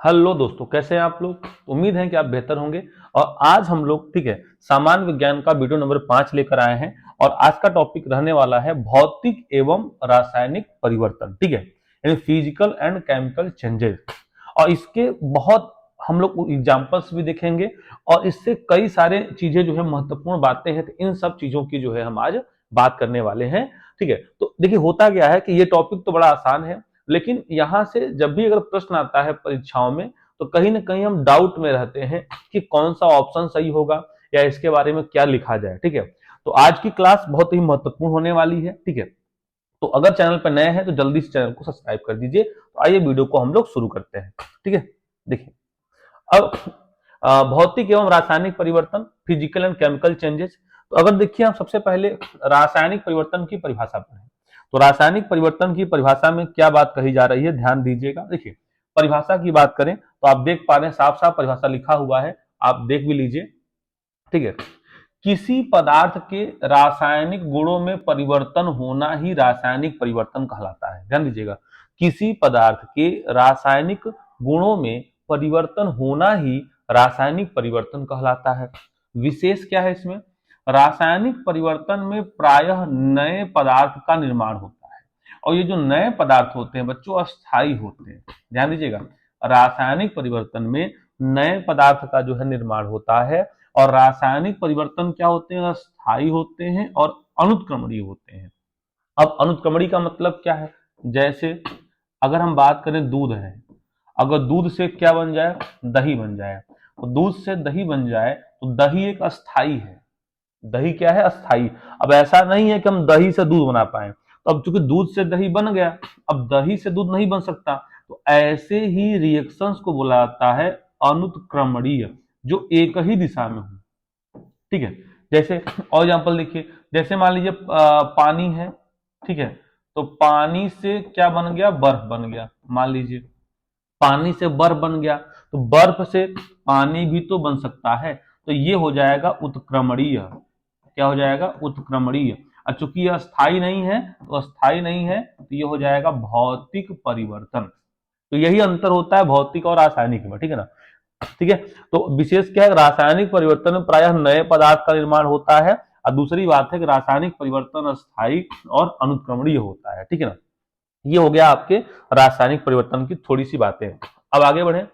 Hello दोस्तों, कैसे हैं आप लोग। उम्मीद है कि आप बेहतर होंगे। और आज हम लोग ठीक है सामान्य विज्ञान का वीडियो नंबर 5 लेकर आए हैं। और आज का टॉपिक रहने वाला है भौतिक एवं रासायनिक परिवर्तन। ठीक है, यानी फिजिकल एंड केमिकल चेंजेस। और इसके बहुत हम लोग एग्जांपल्स भी देखेंगे। और इससे कई सारे चीजें जो है महत्वपूर्ण बातें हैं, तो इन सब चीजों की जो है हम आज बात करने वाले हैं। ठीक है, तो देखिए होता क्या है कि ये टॉपिक तो बड़ा आसान है, लेकिन यहां से जब भी अगर प्रश्न आता है परीक्षाओं में, तो कहीं ना कहीं हम डाउट में रहते हैं कि कौन सा ऑप्शन सही होगा या इसके बारे में क्या लिखा जाए। ठीक है, तो आज की क्लास बहुत ही महत्वपूर्ण होने वाली है। ठीक है, तो अगर चैनल पर नए हैं तो जल्दी से चैनल को सब्सक्राइब कर दीजिए। तो आइए वीडियो को हम लोग शुरू करते हैं। ठीक है, देखिए अब भौतिक एवं रासायनिक परिवर्तन, फिजिकल एंड केमिकल चेंजेस। तो अगर देखिए हम सबसे पहले रासायनिक परिवर्तन की परिभाषा पढ़ें, तो रासायनिक परिवर्तन की परिभाषा में क्या बात कही जा रही है, ध्यान दीजिएगा। देखिए परिभाषा की बात करें तो आप देख पा रहे हैं साफ साफ परिभाषा लिखा हुआ है, आप देख भी लीजिए। ठीक है, किसी पदार्थ के रासायनिक गुणों में परिवर्तन होना ही रासायनिक परिवर्तन कहलाता है। ध्यान दीजिएगा, किसी पदार्थ के रासायनिक गुणों में परिवर्तन होना ही रासायनिक परिवर्तन कहलाता है। विशेष क्या है इसमें, रासायनिक परिवर्तन में प्रायः नए पदार्थ का निर्माण होता है। और ये जो नए पदार्थ होते हैं बच्चों, अस्थायी होते हैं। ध्यान दीजिएगा, रासायनिक परिवर्तन में नए पदार्थ का जो है निर्माण होता है। और रासायनिक परिवर्तन क्या होते हैं, स्थायी होते हैं और अनुत्क्रमणीय होते हैं। अब अनुत्क्रमणीय का मतलब क्या है, जैसे अगर हम बात करें दूध है, अगर दूध से क्या बन जाए, दही बन जाए, तो दूध से दही बन जाए तो दही एक अस्थाई है। दही क्या है, अस्थाई। अब ऐसा नहीं है कि हम दही से दूध बना पाए, तो अब चूंकि दूध से दही बन गया, अब दही से दूध नहीं बन सकता। तो ऐसे ही रिएक्शंस को बोला जाता है अनुत्क्रमणीय, जो एक ही दिशा में हो। ठीक है, जैसे और एग्जाम्पल देखिए, जैसे मान लीजिए पानी है। ठीक है, तो पानी से क्या बन गया, बर्फ बन गया। मान लीजिए पानी से बर्फ बन गया, तो बर्फ से पानी भी तो बन सकता है। तो ये हो जाएगा उत्क्रमणीय। क्या हो जाएगा, उत्क्रमणीय। और चूंकि यह अस्थाई नहीं है, तो अस्थाई नहीं है तो ये हो जाएगा भौतिक परिवर्तन। तो यही अंतर होता है भौतिक और रासायनिक में। ठीक है ना। ठीक है, तो विशेष क्या है, रासायनिक परिवर्तन में प्रायः नए पदार्थ का निर्माण होता है। और दूसरी बात है कि रासायनिक परिवर्तन अस्थायी और अनुक्रमणीय होता है। ठीक है ना, ये हो गया आपके रासायनिक परिवर्तन की थोड़ी सी बातें। अब आगे बढ़े।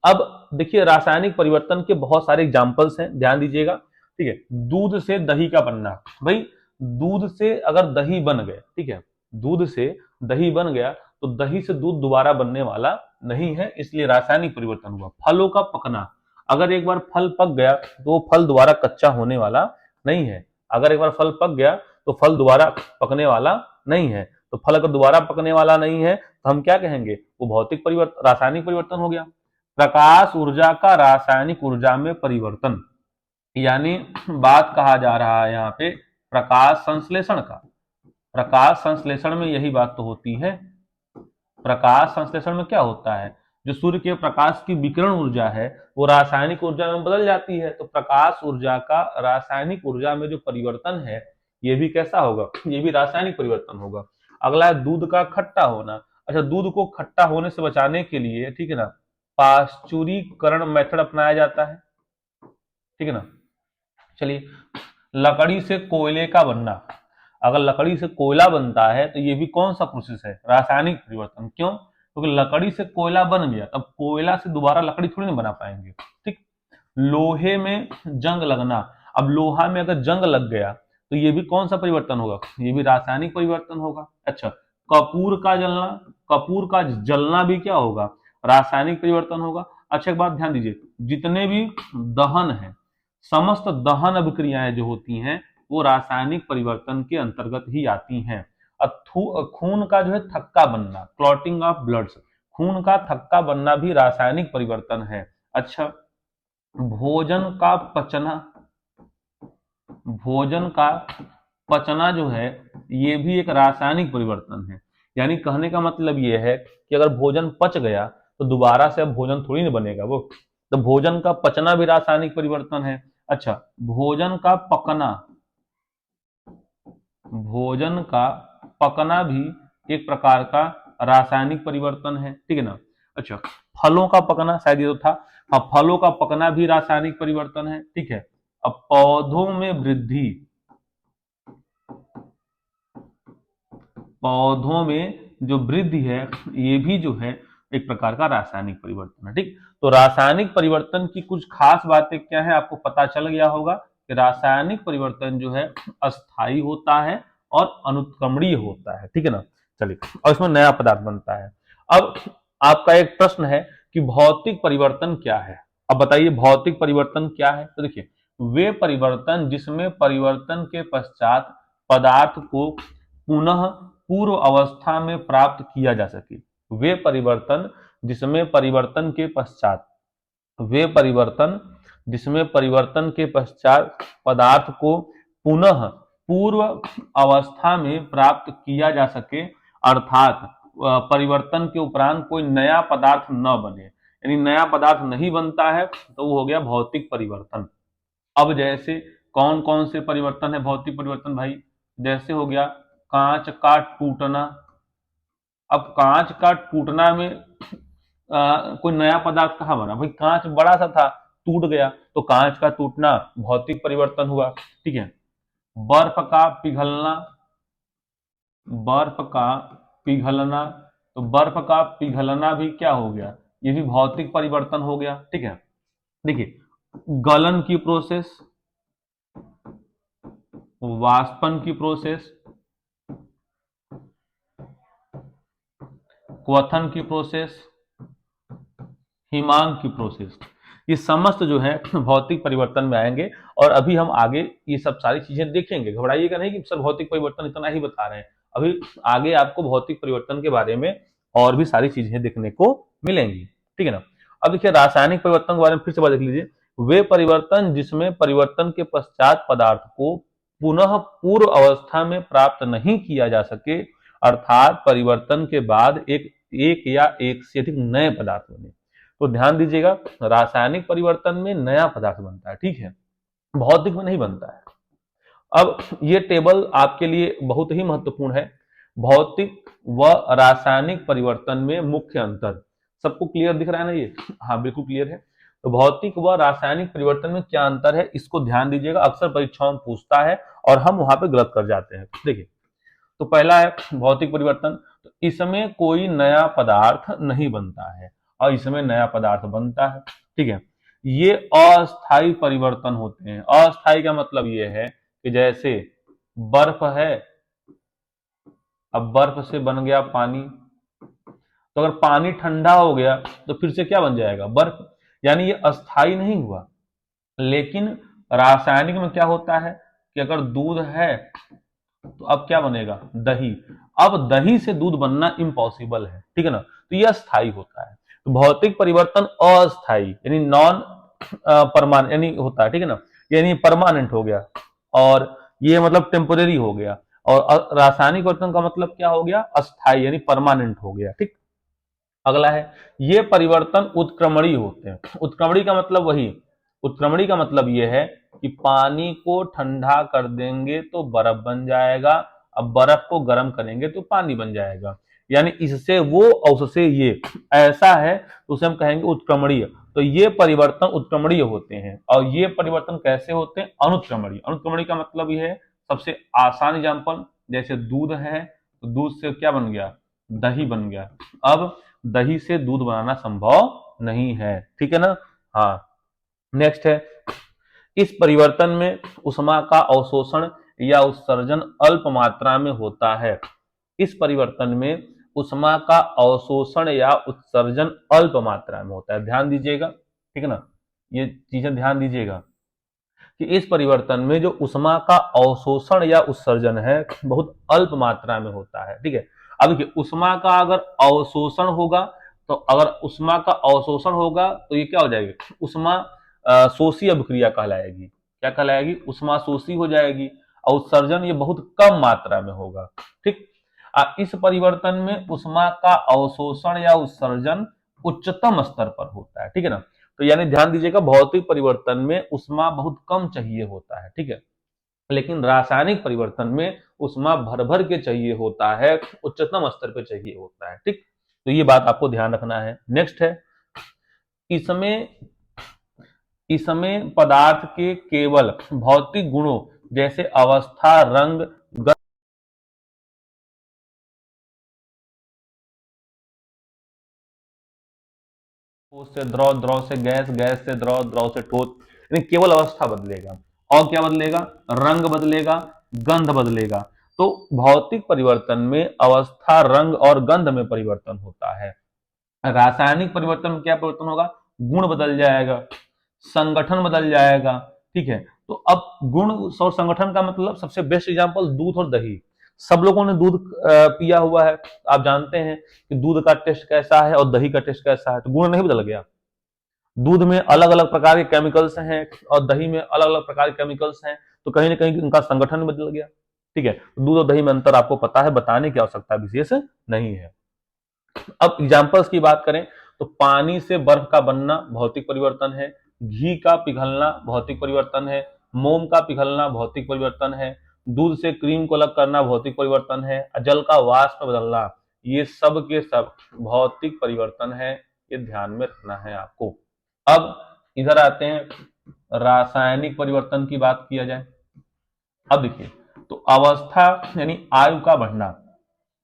अब देखिए रासायनिक परिवर्तन के बहुत सारे एग्जाम्पल्स हैं, ध्यान दीजिएगा। ठीक है, दूध से दही का बनना। भाई दूध से अगर दही बन गए, ठीक है, दूध से दही बन गया, तो दही से दूध दोबारा बनने वाला नहीं है, इसलिए रासायनिक परिवर्तन हुआ। फलों का पकना, अगर एक बार फल पक गया तो वो फल दोबारा कच्चा होने वाला नहीं है। अगर एक बार फल पक गया तो फल दोबारा पकने वाला नहीं है। तो फल अगर दोबारा पकने वाला नहीं है तो हम क्या कहेंगे, वो भौतिक परिवर्तन, रासायनिक परिवर्तन हो गया। प्रकाश ऊर्जा का रासायनिक ऊर्जा में परिवर्तन, यानी बात कहा जा रहा है यहाँ पे प्रकाश संश्लेषण का। प्रकाश संश्लेषण में यही बात तो होती है। प्रकाश संश्लेषण में क्या होता है, जो सूर्य के प्रकाश की विकिरण ऊर्जा है वो रासायनिक ऊर्जा में बदल जाती है। तो प्रकाश ऊर्जा का रासायनिक ऊर्जा में जो परिवर्तन है, ये भी कैसा होगा, ये भी रासायनिक परिवर्तन होगा। अगला है दूध का खट्टा होना। अच्छा, दूध को खट्टा होने से बचाने के लिए, ठीक है ना, पाश्चुरीकरण मेथड अपनाया जाता है। ठीक है ना। चलिए, लकड़ी से कोयले का बनना। अगर लकड़ी से कोयला बनता है तो ये भी कौन सा प्रोसेस है, रासायनिक परिवर्तन। क्यों, क्योंकि लकड़ी से कोयला बन गया, तब कोयला से दोबारा लकड़ी थोड़ी नहीं बना पाएंगे। ठीक। लोहे में जंग लगना, अब लोहा में अगर जंग लग गया तो ये भी कौन सा परिवर्तन होगा, ये भी रासायनिक परिवर्तन होगा। अच्छा, कपूर का जलना, कपूर का जलना भी क्या होगा, रासायनिक परिवर्तन होगा। अच्छा एक बात ध्यान दीजिए, जितने भी दहन है, समस्त दहन अभिक्रियाएं जो होती हैं वो रासायनिक परिवर्तन के अंतर्गत ही आती हैं। खून का जो है थक्का बनना, क्लॉटिंग ऑफ ब्लड, खून का थक्का बनना भी रासायनिक परिवर्तन है। अच्छा, भोजन का पचना, भोजन का पचना जो है ये भी एक रासायनिक परिवर्तन है। यानी कहने का मतलब ये है कि अगर भोजन पच गया तो दोबारा से अब भोजन थोड़ी ना बनेगा वो, तो भोजन का पचना भी रासायनिक परिवर्तन है। अच्छा, भोजन का पकना, भोजन का पकना भी एक प्रकार का रासायनिक परिवर्तन है। ठीक है ना। अच्छा, फलों का पकना, शायद ये तो था। हाँ, फलों का पकना भी रासायनिक परिवर्तन है, ठीक है। अब पौधों में वृद्धि, पौधों में जो वृद्धि है ये भी जो है एक प्रकार का रासायनिक परिवर्तन है, ठीक। तो रासायनिक परिवर्तन की कुछ खास बातें क्या है आपको पता चल गया होगा कि रासायनिक परिवर्तन जो है अस्थायी होता है और अनुत्क्रमणीय होता है, ठीक है ना। चलिए, और इसमें नया पदार्थ बनता है। अब आपका एक प्रश्न है कि भौतिक परिवर्तन क्या है। अब बताइए भौतिक परिवर्तन क्या है। तो देखिए, वे परिवर्तन जिसमें परिवर्तन के पश्चात पदार्थ को पुनः पूर्व अवस्था में प्राप्त किया जा सके। वे परिवर्तन जिसमें परिवर्तन के पश्चात, वे परिवर्तन जिसमें परिवर्तन के पश्चात पदार्थ को पुनः पूर्व अवस्था में प्राप्त किया जा सके, अर्थात परिवर्तन के उपरांत कोई नया पदार्थ न बने, यानी नया पदार्थ नहीं बनता है, तो वो हो गया भौतिक परिवर्तन। अब जैसे कौन कौन से परिवर्तन है भौतिक परिवर्तन भाई, जैसे हो गया कांच का टूटना। अब कांच का टूटना में कोई नया पदार्थ कहाँ बना भाई, कांच बड़ा सा था टूट गया, तो कांच का टूटना भौतिक परिवर्तन हुआ, ठीक है। बर्फ का पिघलना, बर्फ का पिघलना, तो बर्फ का पिघलना भी क्या हो गया, ये भी भौतिक परिवर्तन हो गया, ठीक है। देखिए, गलन की प्रोसेस, वाष्पन की प्रोसेस, क्वथन की प्रोसेस, हिमांक की प्रोसेस, ये समस्त जो है भौतिक परिवर्तन में आएंगे। और अभी हम आगे ये सब सारी चीजें देखेंगे, घबराइएगा नहीं कि सर भौतिक परिवर्तन इतना ही बता रहे हैं, अभी आगे आपको भौतिक परिवर्तन के बारे में और भी सारी चीजें देखने को मिलेंगी, ठीक है ना। अब देखिए रासायनिक परिवर्तन के बारे में फिर से बात देख लीजिए। वे परिवर्तन जिसमें परिवर्तन के पश्चात पदार्थ को पुनः पूर्व अवस्था में प्राप्त नहीं किया जा सके, अर्थात परिवर्तन के बाद एक या एक से अधिक नए पदार्थ बने। तो ध्यान दीजिएगा, रासायनिक परिवर्तन में नया पदार्थ बनता है, ठीक है, भौतिक में नहीं बनता है। अब ये टेबल आपके लिए बहुत ही महत्वपूर्ण है। भौतिक व रासायनिक परिवर्तन में मुख्य अंतर सबको क्लियर दिख रहा है ना ये, हाँ बिल्कुल क्लियर है। तो भौतिक व रासायनिक परिवर्तन में क्या अंतर है इसको ध्यान दीजिएगा, अक्सर परीक्षाओं में पूछता है और हम वहां पे गलत कर जाते हैं। देखिए, तो पहला है भौतिक परिवर्तन, तो इसमें कोई नया पदार्थ नहीं बनता है और इसमें नया पदार्थ बनता है, ठीक है। ये अस्थायी परिवर्तन होते हैं। अस्थायी का मतलब ये है कि जैसे बर्फ है, अब बर्फ से बन गया पानी, तो अगर पानी ठंडा हो गया तो फिर से क्या बन जाएगा, बर्फ, यानी ये अस्थायी नहीं हुआ। लेकिन रासायनिक में क्या होता है कि अगर दूध है तो अब क्या बनेगा, दही। अब दही से दूध बनना इम्पॉसिबल है, ठीक है ना, तो यह स्थायी होता है। तो भौतिक परिवर्तन अस्थायी यानी नॉन परमानेंट यानी होता है, ठीक है ना, यानी परमानेंट हो गया, और ये मतलब टेम्पोरेरी हो गया। और रासायनिक परिवर्तन का मतलब क्या हो गया, अस्थायी यानी परमानेंट हो गया, ठीक। अगला है, ये परिवर्तन उत्क्रमणीय होते हैं। उत्क्रमणीय का मतलब वही, उत्क्रमणीय का मतलब यह है कि पानी को ठंडा कर देंगे तो बर्फ बन जाएगा, अब बर्फ को गर्म करेंगे तो पानी बन जाएगा, यानी इससे वो और उससे ये, ऐसा है तो उसे हम कहेंगे उत्क्रमणीय। तो ये परिवर्तन उत्क्रमणीय होते हैं। और ये परिवर्तन कैसे होते हैं, अनुत्क्रमणीय। अनुत्क्रमणीय का मतलब यह है, सबसे आसान एग्जाम्पल जैसे दूध है, तो दूध से क्या बन गया, दही बन गया। अब दही से दूध बनाना संभव नहीं है, ठीक है ना। हाँ, नेक्स्ट है, इस परिवर्तन में उष्मा का अवशोषण या उत्सर्जन अल्प मात्रा में होता है। इस परिवर्तन में उष्मा का अवशोषण या उत्सर्जन अल्प मात्रा में होता है, ध्यान दीजिएगा, ठीक है ना, ये चीजें ध्यान दीजिएगा कि इस परिवर्तन में जो उष्मा का अवशोषण या उत्सर्जन है बहुत अल्प मात्रा में होता है, ठीक है। अब देखिए, उष्मा का अगर अवशोषण होगा, तो अगर उष्मा का अवशोषण होगा तो ये क्या हो जाएगी, उष्मा शोषी अभिक्रिया कहलाएगी। क्या कहलाएगी, उष्मा शोषी हो जाएगी। और उत्सर्जन ये बहुत कम मात्रा में होगा, ठीक। इस परिवर्तन में उष्मा का अवशोषण या उत्सर्जन उच्चतम स्तर पर होता है, ठीक है ना। तो यानी ध्यान दीजिएगा, भौतिक परिवर्तन में उष्मा बहुत कम चाहिए होता है, ठीक है, लेकिन रासायनिक परिवर्तन में उष्मा भर भर के चाहिए होता है, उच्चतम स्तर पे चाहिए होता है, ठीक। तो ये बात आपको ध्यान रखना है। नेक्स्ट है, इसमें इसमें पदार्थ के केवल भौतिक गुणों जैसे अवस्था, रंग, ठोस से द्रव, द्रव से गैस, गैस से द्रव, द्रव से ठोस, यानी केवल अवस्था बदलेगा। और क्या बदलेगा? रंग बदलेगा, गंध बदलेगा। तो भौतिक परिवर्तन में अवस्था, रंग और गंध में परिवर्तन होता है। रासायनिक परिवर्तन में क्या परिवर्तन होगा? गुण बदल जाएगा, संगठन बदल जाएगा। ठीक है, तो अब गुण और संगठन का मतलब सबसे बेस्ट एग्जांपल दूध और दही। सब लोगों ने दूध पिया हुआ है, आप जानते हैं कि दूध का टेस्ट कैसा है और दही का टेस्ट कैसा है, तो गुण नहीं बदल गया। दूध में अलग अलग प्रकार के केमिकल्स हैं और दही में अलग अलग प्रकार के केमिकल्स हैं, तो कहीं ना कहीं उनका संगठन बदल गया। ठीक है, दूध और दही में अंतर आपको पता है, बताने की आवश्यकता विशेष नहीं है। अब एग्जाम्पल्स की बात करें तो पानी से बर्फ का बनना भौतिक परिवर्तन है, घी का पिघलना भौतिक परिवर्तन है, मोम का पिघलना भौतिक परिवर्तन है, दूध से क्रीम को अलग करना भौतिक परिवर्तन है, जल का वाष्प बदलना, ये सब के सब भौतिक परिवर्तन है। ये ध्यान में रखना है आपको। अब इधर आते हैं रासायनिक परिवर्तन की बात किया जाए। अब देखिए, तो अवस्था यानी आयु का बढ़ना।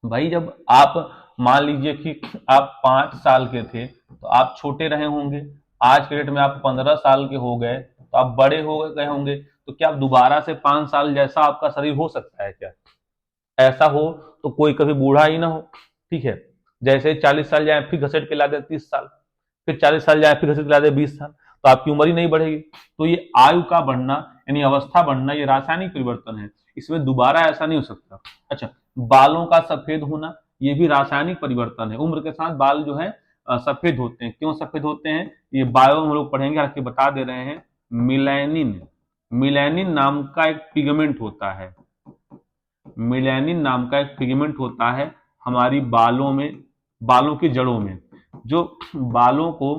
भाई जब आप मान लीजिए कि आप 5 साल के थे तो आप छोटे रहे होंगे, आज के डेट में आप 15 साल के हो गए तो आप बड़े हो गए होंगे, तो क्या आप दोबारा से 5 साल जैसा आपका शरीर हो सकता है क्या? ऐसा हो तो कोई कभी बूढ़ा ही ना हो। ठीक है, जैसे 40 साल जाए फिर घसट के ला दे 30 साल, फिर 40 साल जाए फिर घसट के ला दे 20 साल, तो आपकी उम्र ही नहीं बढ़ेगी। तो ये आयु का बढ़ना यानी अवस्था बढ़ना, ये रासायनिक परिवर्तन है, इसमें दोबारा ऐसा नहीं हो सकता। अच्छा, बालों का सफेद होना, ये भी रासायनिक परिवर्तन है। उम्र के साथ बाल जो है सफेद होते हैं। क्यों सफेद होते हैं? ये बायो हम लोग पढ़ेंगे, आपके बता दे रहे हैं। मिलेनिन, मिलेनिन नाम का एक पिगमेंट होता है, मिलेनिन नाम का एक पिगमेंट होता है हमारी बालों में, बालों की जड़ों में, जो बालों को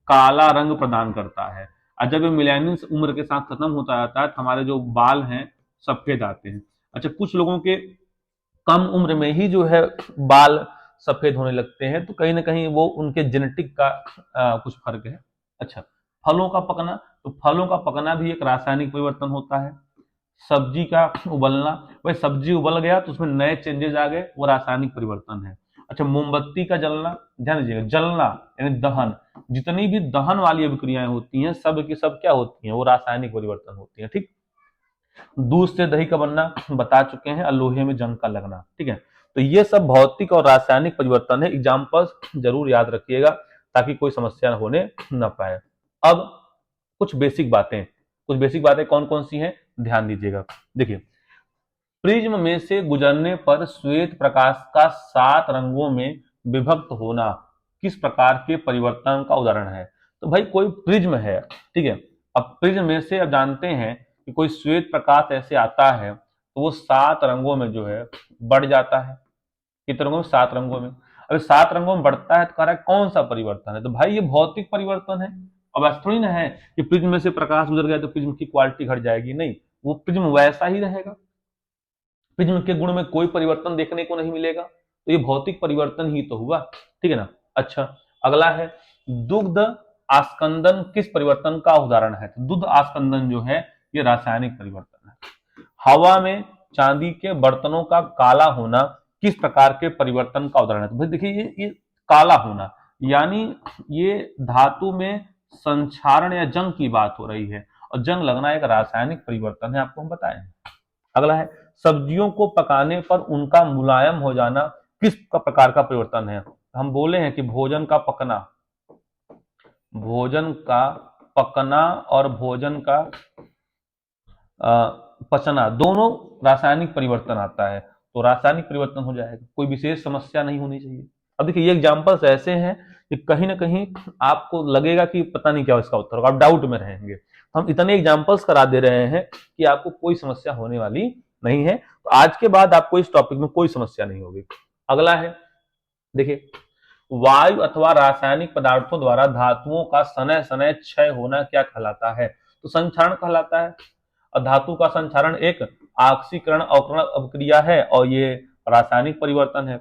काला रंग प्रदान करता है। और जब ये मिलेनिन उम्र के साथ खत्म होता जाता है तो हमारे जो बाल हैं सफेद आते हैं। अच्छा, कुछ लोगों के कम उम्र में ही जो है बाल सफेद होने लगते हैं, तो कहीं ना कहीं वो उनके जेनेटिक का कुछ फर्क है। अच्छा, फलों का पकना, तो फलों का पकना भी एक रासायनिक परिवर्तन होता है। सब्जी का उबलना, भाई सब्जी उबल गया तो उसमें नए चेंजेस आ गए, वो रासायनिक परिवर्तन है। अच्छा, मोमबत्ती का जलना, ध्यान दीजिएगा, जलना यानी दहन, जितनी भी दहन वाली अभिक्रियाएं होती हैं सब की सब क्या होती हैं? वो रासायनिक परिवर्तन होती हैं। ठीक, दूध से दही का बनना बता चुके हैं, और लोहे में जंग का लगना। ठीक है, तो ये सब भौतिक और रासायनिक परिवर्तन है। एग्जाम्पल्स जरूर याद रखिएगा ताकि कोई समस्या होने न पाए। अब कुछ बेसिक बातें कौन कौन सी हैं, ध्यान दीजिएगा। देखिए, प्रिज्म में से गुजरने पर श्वेत प्रकाश का 7 रंगों में विभक्त होना किस प्रकार के परिवर्तन का उदाहरण है? तो भाई कोई प्रिज्म है, ठीक है, अब प्रिज्म में से अब जानते हैं कि कोई श्वेत प्रकाश ऐसे आता है तो वो 7 रंगों में जो है बढ़ जाता है। कितने रंगों में? 7 रंगों में। अभी 7 रंगों में बढ़ता है तो कह रहा है कौन सा परिवर्तन है? तो भाई ये भौतिक परिवर्तन है। अब ऐसा थोड़ी ना है कि प्रिज्म में से प्रकाश गुजर गया तो प्रिज्म की क्वालिटी घट जाएगी, नहीं, वो प्रिज्म वैसा ही रहेगा, प्रिज्म के गुण में कोई परिवर्तन देखने को नहीं मिलेगा, तो ये भौतिक परिवर्तन ही तो हुआ। ठीक है ना। अच्छा, अगला है दुग्ध आस्कंदन किस परिवर्तन का उदाहरण है? तो दुग्ध आस्कंदन जो है ये रासायनिक परिवर्तन है। हवा में चांदी के बर्तनों का काला होना किस प्रकार के परिवर्तन का उदाहरण है? तो भाई देखिए, ये काला होना यानी ये धातु में संक्षारण या जंग की बात हो रही है, और जंग लगना एक रासायनिक परिवर्तन है, आपको हम बताएं। अगला है सब्जियों को पकाने पर उनका मुलायम हो जाना किस प्रकार का परिवर्तन है? हम बोले हैं कि भोजन का पकना और भोजन का पचना दोनों रासायनिक परिवर्तन आता है, तो रासायनिक परिवर्तन हो जाएगा, कोई विशेष समस्या नहीं होनी चाहिए। अब देखिए, ये एग्जांपल्स ऐसे हैं कि कहीं ना कहीं आपको लगेगा कि पता नहीं क्या इसका उत्तर होगा, आप डाउट में रहेंगे। हम इतने एग्जांपल्स करा दे रहे हैं कि आपको कोई समस्या होने वाली नहीं है, तो आज के बाद आपको इस टॉपिक में कोई समस्या नहीं होगी। अगला है, देखिए, वायु अथवा रासायनिक पदार्थों द्वारा धातुओं का सनय सनय क्षय होना क्या कहलाता है? तो संक्षारण कहलाता है। और धातु का संक्षारण एक ऑक्सीकरण अवकरण अभिक्रिया है और ये रासायनिक परिवर्तन है।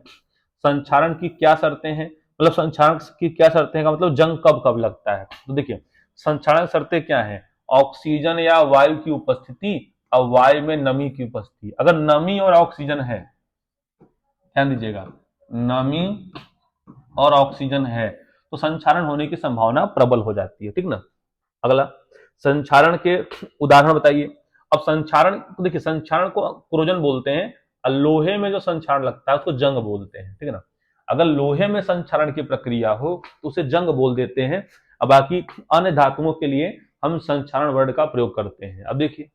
संक्षारण की क्या शर्तें हैं? मतलब संक्षारण की क्या शर्तें हैं का मतलब जंग कब कब लगता है। तो देखिए संक्षारण शर्तें क्या है, ऑक्सीजन या वायु की उपस्थिति और वायु में नमी की उपस्थिति। अगर नमी और ऑक्सीजन है, ध्यान दीजिएगा, नमी और ऑक्सीजन है तो संक्षारण होने की संभावना प्रबल हो जाती है, ठीक ना। अगला संक्षारण के उदाहरण बताइए। अब संक्षारण देखिए, संक्षारण को क्रोजन बोलते हैं और लोहे में जो संक्षारण लगता है उसको जंग बोलते हैं, ठीक है ना। अगर लोहे में संक्षारण की प्रक्रिया हो तो उसे जंग बोल देते हैं। अब बाकी अन्य धातुओं के लिए हम संक्षारण वर्ड का प्रयोग करते हैं। अब देखिए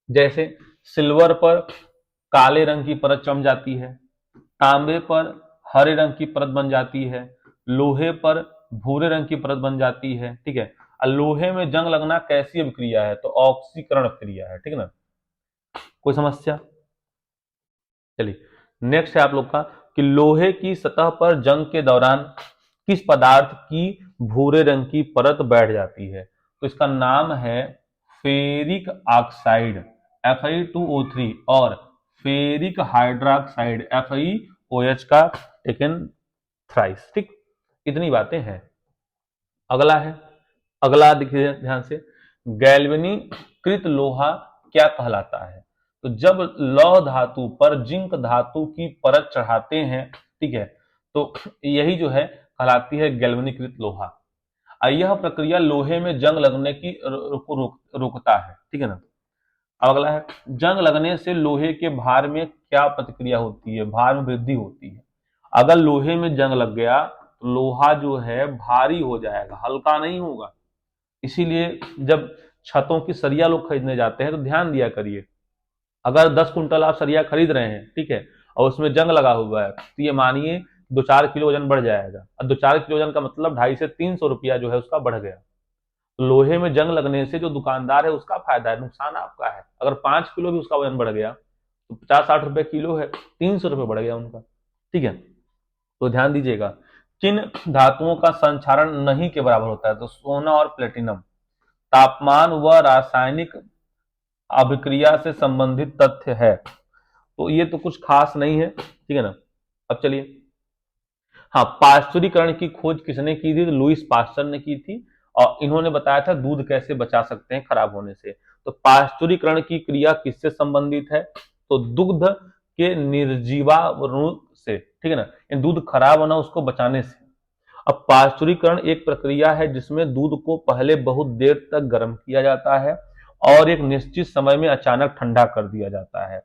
जैसे सिल्वर पर काले रंग की परत जम जाती है, तांबे पर हरे रंग की परत बन जाती है, लोहे पर भूरे रंग की परत बन जाती है, ठीक है। और लोहे में जंग लगना कैसी अभिक्रिया है, तो ऑक्सीकरण क्रिया है, ठीक है ना। कोई समस्या? चलिए नेक्स्ट है आप लोग का कि लोहे की सतह पर जंग के दौरान किस पदार्थ की भूरे रंग की परत बैठ जाती है, तो इसका नाम है फेरिक ऑक्साइड Fe2O3 और फेरिक हाइड्रोक्साइड FeOH का टेकन थ्राइस, ठीक। इतनी बातें हैं। अगला है, अगला देखिए ध्यान से, गैल्वेनीकृत लोहा क्या कहलाता है, तो जब लौह धातु पर जिंक धातु की परत चढ़ाते हैं, ठीक है, तो यही जो है कहलाती है गैल्वेनीकृत लोहा। यह प्रक्रिया लोहे में जंग लगने की रोकता है, ठीक है ना। अब अगला है, जंग लगने से लोहे के भार में क्या प्रतिक्रिया होती है, भार में वृद्धि होती है। अगर लोहे में जंग लग गया तो लोहा जो है भारी हो जाएगा, हल्का नहीं होगा। इसीलिए जब छतों की सरिया लोग खरीदने जाते हैं तो ध्यान दिया करिए, अगर 10 कुंटल आप सरिया खरीद रहे हैं, ठीक है, और उसमें जंग लगा हुआ है तो ये मानिए 2-4 किलो वजन बढ़ जाएगा। और 2-4 किलो वजन का मतलब 250 से 300 रुपया जो है उसका बढ़ गया। तो लोहे में जंग लगने से जो दुकानदार है उसका फायदा है, नुकसान आपका है। अगर 5 किलो भी उसका वजन बढ़ गया तो 50-60 रुपए किलो है, 300 रुपये बढ़ गया उनका, ठीक है। तो ध्यान दीजिएगा, किन धातुओं का संक्षारण नहीं के बराबर होता है, तो सोना और प्लेटिनम। तापमान व रासायनिक अभिक्रिया से संबंधित तथ्य है, तो ये तो कुछ खास नहीं है, ठीक है ना। अब चलिए, हाँ, पाश्चुरीकरण की खोज किसने की थी, तो लुईस पास्चर ने की थी। और इन्होंने बताया था दूध कैसे बचा सकते हैं खराब होने से। तो पाश्चुरीकरण की क्रिया किससे संबंधित है, तो दुग्ध के निर्जीवाणु से, ठीक है ना, इन दूध खराब होना उसको बचाने से। अब पाश्चुरीकरण एक प्रक्रिया है जिसमें दूध को पहले बहुत देर तक गर्म किया जाता है और एक निश्चित समय में अचानक ठंडा कर दिया जाता है।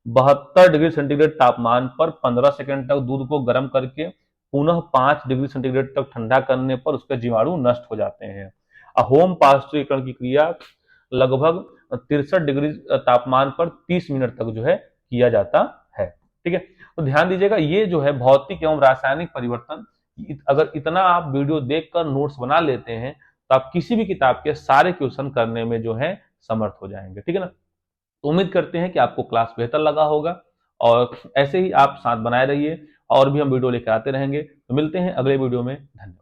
72 डिग्री सेंटीग्रेड तापमान पर 15 सेकंड तक दूध को गर्म करके पुनः 5 डिग्री सेंटीग्रेड तक ठंडा करने पर उसके जीवाणु नष्ट हो जाते हैं। होम पाश्चुरीकरण की क्रिया लगभग 63 डिग्री तापमान पर 30 मिनट तक जो है किया जाता है, ठीक है। तो ध्यान दीजिएगा, ये जो है भौतिक एवं रासायनिक परिवर्तन, अगर इतना आप वीडियो देखकर नोट्स बना लेते हैं तो आप किसी भी किताब के सारे क्वेश्चन करने में जो है समर्थ हो जाएंगे, ठीक है ना। तो उम्मीद करते हैं कि आपको क्लास बेहतर लगा होगा और ऐसे ही आप साथ बनाए रहिए और भी हम वीडियो लेकर आते रहेंगे। तो मिलते हैं अगले वीडियो में, धन्यवाद।